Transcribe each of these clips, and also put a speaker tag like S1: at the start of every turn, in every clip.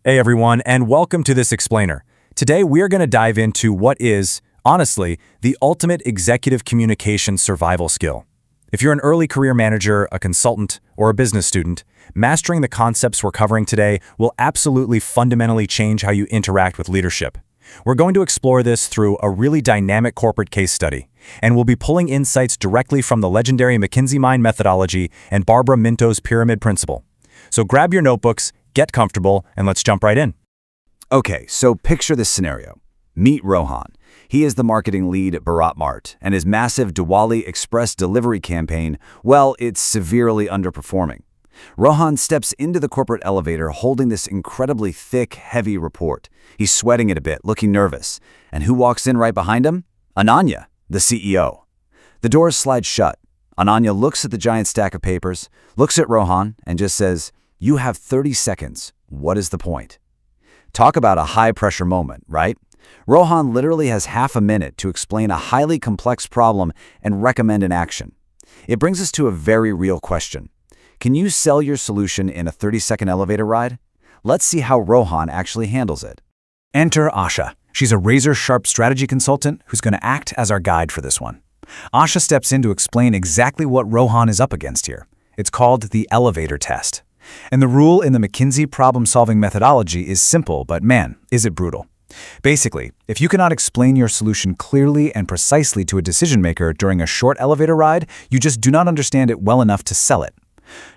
S1: Hey everyone, and welcome to this explainer. Today we are going to dive into what is, honestly, the ultimate executive communication survival skill. If you're an early career manager, a consultant, or a business student, mastering the concepts we're covering today will absolutely fundamentally change how you interact with leadership. We're going to explore this through a really dynamic corporate case study, and we'll be pulling insights directly from the legendary McKinsey Mind methodology and Barbara Minto's pyramid principle. So grab your notebooks, get comfortable, and let's jump right in.
S2: Okay, so picture this scenario. Meet Rohan. He is the marketing lead at Bharat Mart, and his massive Diwali Express delivery campaign, well, it's severely underperforming. Rohan steps into the corporate elevator holding this incredibly thick, heavy report. He's sweating it a bit, looking nervous. And who walks in right behind him? Ananya, the CEO. The doors slide shut. Ananya looks at the giant stack of papers, looks at Rohan, and just says, "You have 30 seconds. What is the point?" Talk about a high-pressure moment, right? Rohan literally has half a minute to explain a highly complex problem and recommend an action. It brings us to a very real question. Can you sell your solution in a 30-second elevator ride? Let's see how Rohan actually handles it.
S3: Enter Asha. She's a razor-sharp strategy consultant who's going to act as our guide for this one. Asha steps in to explain exactly what Rohan is up against here. It's called the elevator test. And the rule in the McKinsey problem-solving methodology is simple, but man, is it brutal. Basically, if you cannot explain your solution clearly and precisely to a decision-maker during a short elevator ride, you just do not understand it well enough to sell it.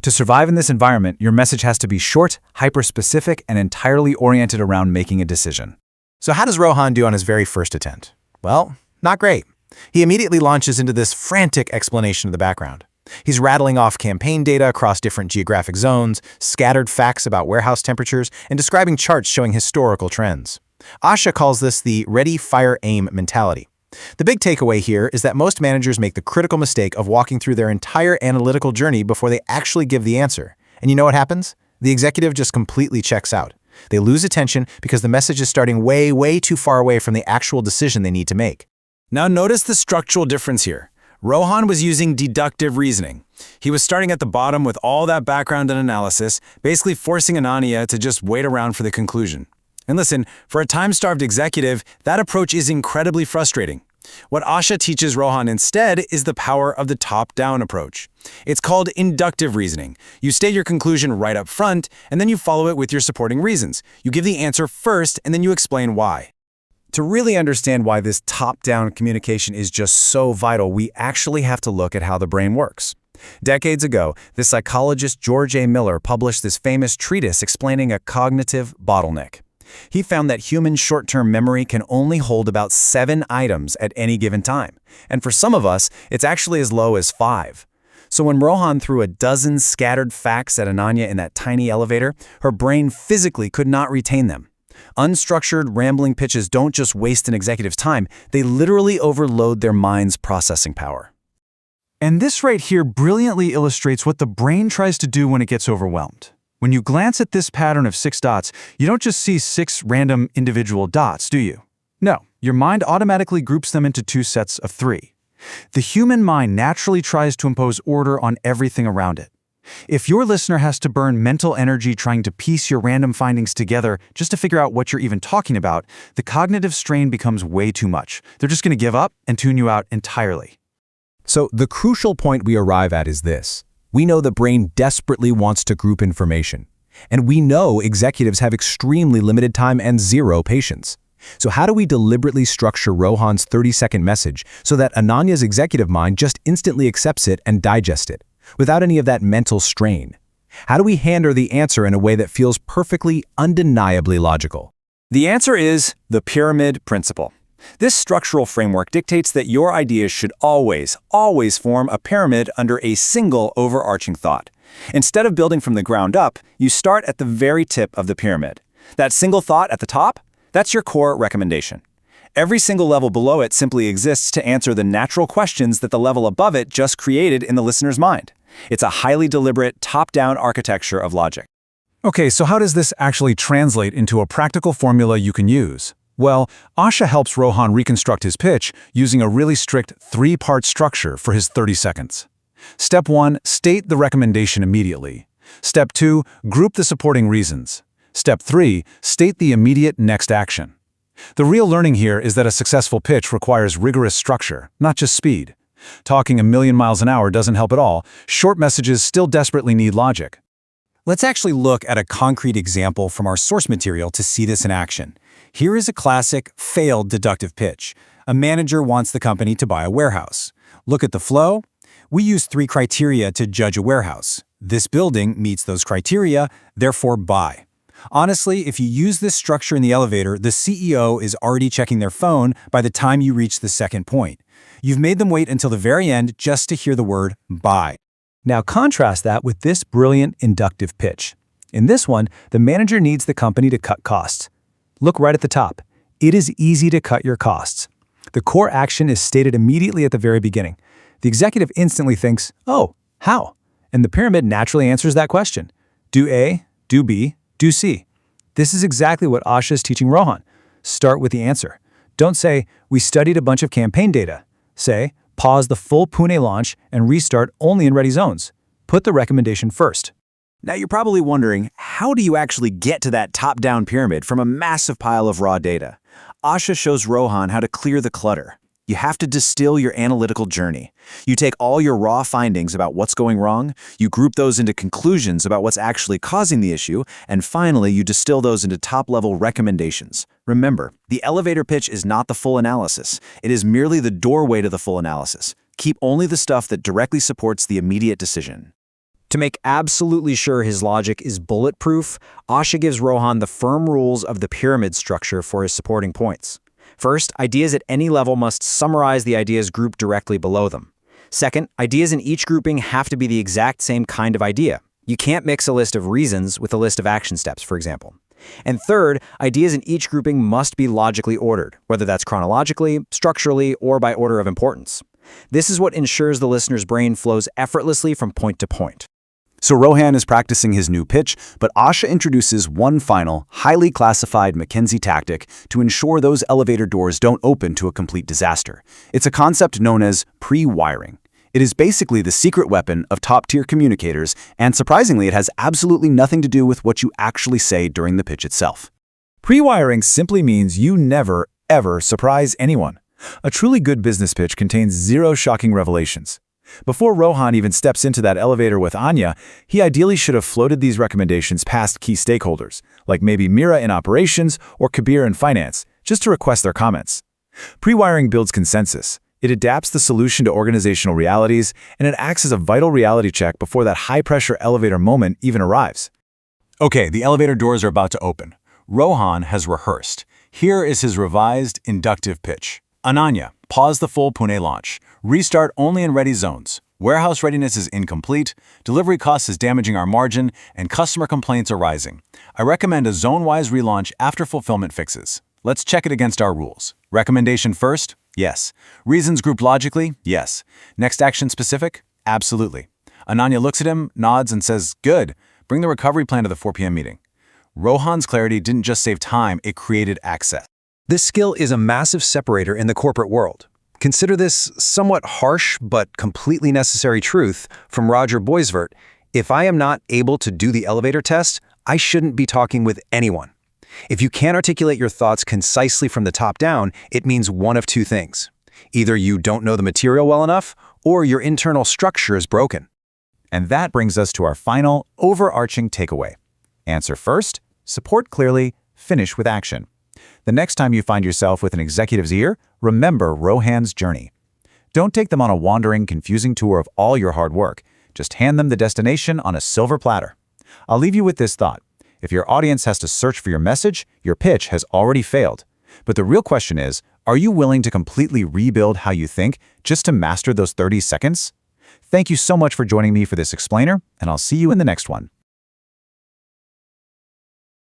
S3: To survive in this environment, your message has to be short, hyper-specific, and entirely oriented around making a decision.
S4: So how does Rohan do on his very first attempt? Well, not great. He immediately launches into this frantic explanation of the background. He's rattling off campaign data across different geographic zones, scattered facts about warehouse temperatures, and describing charts showing historical trends. Asha calls this the ready, fire, aim mentality. The big takeaway here is that most managers make the critical mistake of walking through their entire analytical journey before they actually give the answer. And you know what happens? The executive just completely checks out. They lose attention because the message is starting way too far away from the actual decision they need to make.
S5: Now notice the structural difference here. Rohan was using deductive reasoning. He was starting at the bottom with all that background and analysis, basically forcing Ananya to just wait around for the conclusion. And listen, for a time-starved executive, that approach is incredibly frustrating. What Asha teaches Rohan instead is the power of the top-down approach. It's called inductive reasoning. You state your conclusion right up front, and then you follow it with your supporting reasons. You give the answer first, and then you explain why.
S3: To really understand why this top-down communication is just so vital, we actually have to look at how the brain works. Decades ago, the psychologist George A. Miller published this famous treatise explaining a cognitive bottleneck. He found that human short-term memory can only hold about 7 items at any given time. And for some of us, it's actually as low as 5. So when Rohan threw a dozen scattered facts at Ananya in that tiny elevator, her brain physically could not retain them. Unstructured, rambling pitches don't just waste an executive's time, they literally overload their mind's processing power.
S6: And this right here brilliantly illustrates what the brain tries to do when it gets overwhelmed. When you glance at this pattern of 6 dots, you don't just see 6 random individual dots, do you? No, your mind automatically groups them into 2 sets of 3. The human mind naturally tries to impose order on everything around it. If your listener has to burn mental energy trying to piece your random findings together just to figure out what you're even talking about, the cognitive strain becomes way too much. They're just going to give up and tune you out entirely.
S1: So the crucial point we arrive at is this. We know the brain desperately wants to group information. And we know executives have extremely limited time and zero patience. So how do we deliberately structure Rohan's 30-second message so that Ananya's executive mind just instantly accepts it and digests it, without any of that mental strain? How do we hand her the answer in a way that feels perfectly, undeniably logical?
S2: The answer is the pyramid principle. This structural framework dictates that your ideas should always form a pyramid under a single overarching thought. Instead of building from the ground up, you start at the very tip of the pyramid. That single thought at the top, that's your core recommendation. Every single level below it simply exists to answer the natural questions that the level above it just created in the listener's mind. It's a highly deliberate, top-down architecture of logic.
S6: Okay, so how does this actually translate into a practical formula you can use? Well, Asha helps Rohan reconstruct his pitch using a really strict 3-part structure for his 30 seconds. Step 1, state the recommendation immediately. Step 2, group the supporting reasons. Step 3, state the immediate next action. The real learning here is that a successful pitch requires rigorous structure, not just speed. Talking a million miles an hour doesn't help at all. Short messages still desperately need logic.
S5: Let's actually look at a concrete example from our source material to see this in action. Here is a classic failed deductive pitch. A manager wants the company to buy a warehouse. Look at the flow. We use 3 criteria to judge a warehouse. This building meets those criteria, therefore buy. Honestly, if you use this structure in the elevator, the CEO is already checking their phone by the time you reach the second point. You've made them wait until the very end just to hear the word buy. Now contrast that with this brilliant inductive pitch. In this one, the manager needs the company to cut costs. Look right at the top. It is easy to cut your costs. The core action is stated immediately at the very beginning. The executive instantly thinks, oh, how? And the pyramid naturally answers that question. Do A, do B, do C. This is exactly what Asha is teaching Rohan. Start with the answer. Don't say, we studied a bunch of campaign data. Say, pause the full Pune launch and restart only in ready zones. Put the recommendation first.
S2: Now you're probably wondering, how do you actually get to that top-down pyramid from a massive pile of raw data? Asha shows Rohan how to clear the clutter. You have to distill your analytical journey. You take all your raw findings about what's going wrong, you group those into conclusions about what's actually causing the issue, and finally you distill those into top-level recommendations. Remember, the elevator pitch is not the full analysis. It is merely the doorway to the full analysis. Keep only the stuff that directly supports the immediate decision. To make absolutely sure his logic is bulletproof, Asha gives Rohan the firm rules of the pyramid structure for his supporting points. First, ideas at any level must summarize the ideas grouped directly below them. Second, ideas in each grouping have to be the exact same kind of idea. You can't mix a list of reasons with a list of action steps, for example. And third, ideas in each grouping must be logically ordered, whether that's chronologically, structurally, or by order of importance. This is what ensures the listener's brain flows effortlessly from point to point.
S3: So Rohan is practicing his new pitch, but Asha introduces one final, highly classified McKinsey tactic to ensure those elevator doors don't open to a complete disaster. It's a concept known as pre-wiring. It is basically the secret weapon of top-tier communicators, and surprisingly, it has absolutely nothing to do with what you actually say during the pitch itself.
S6: Pre-wiring simply means you never, ever surprise anyone. A truly good business pitch contains 0 shocking revelations. Before Rohan even steps into that elevator with Anya, he ideally should have floated these recommendations past key stakeholders, like maybe Mira in operations or Kabir in finance, just to request their comments. Pre-wiring builds consensus. It adapts the solution to organizational realities, and it acts as a vital reality check before that high-pressure elevator moment even arrives.
S1: Okay, the elevator doors are about to open. Rohan has rehearsed. Here is his revised inductive pitch. Ananya, pause the full Pune launch. Restart only in ready zones. Warehouse readiness is incomplete, delivery costs is damaging our margin, and customer complaints are rising. I recommend a zone-wise relaunch after fulfillment fixes. Let's check it against our rules. Recommendation first? Yes. Reasons grouped logically? Yes. Next action specific? Absolutely. Ananya looks at him, nods, and says, good. Bring the recovery plan to the 4 p.m. meeting. Rohan's clarity didn't just save time, it created access.
S7: This skill is a massive separator in the corporate world. Consider this somewhat harsh but completely necessary truth from Roger Boisvert. If I am not able to do the elevator test, I shouldn't be talking with anyone. If you can't articulate your thoughts concisely from the top down, it means one of 2 things. Either you don't know the material well enough, or your internal structure is broken.
S3: And that brings us to our final, overarching takeaway. Answer first, support clearly, finish with action. The next time you find yourself with an executive's ear, remember Rohan's journey. Don't take them on a wandering, confusing tour of all your hard work. Just hand them the destination on a silver platter. I'll leave you with this thought. If your audience has to search for your message, your pitch has already failed. But the real question is, are you willing to completely rebuild how you think just to master those 30 seconds? Thank you so much for joining me for this explainer, and I'll see you in the next one.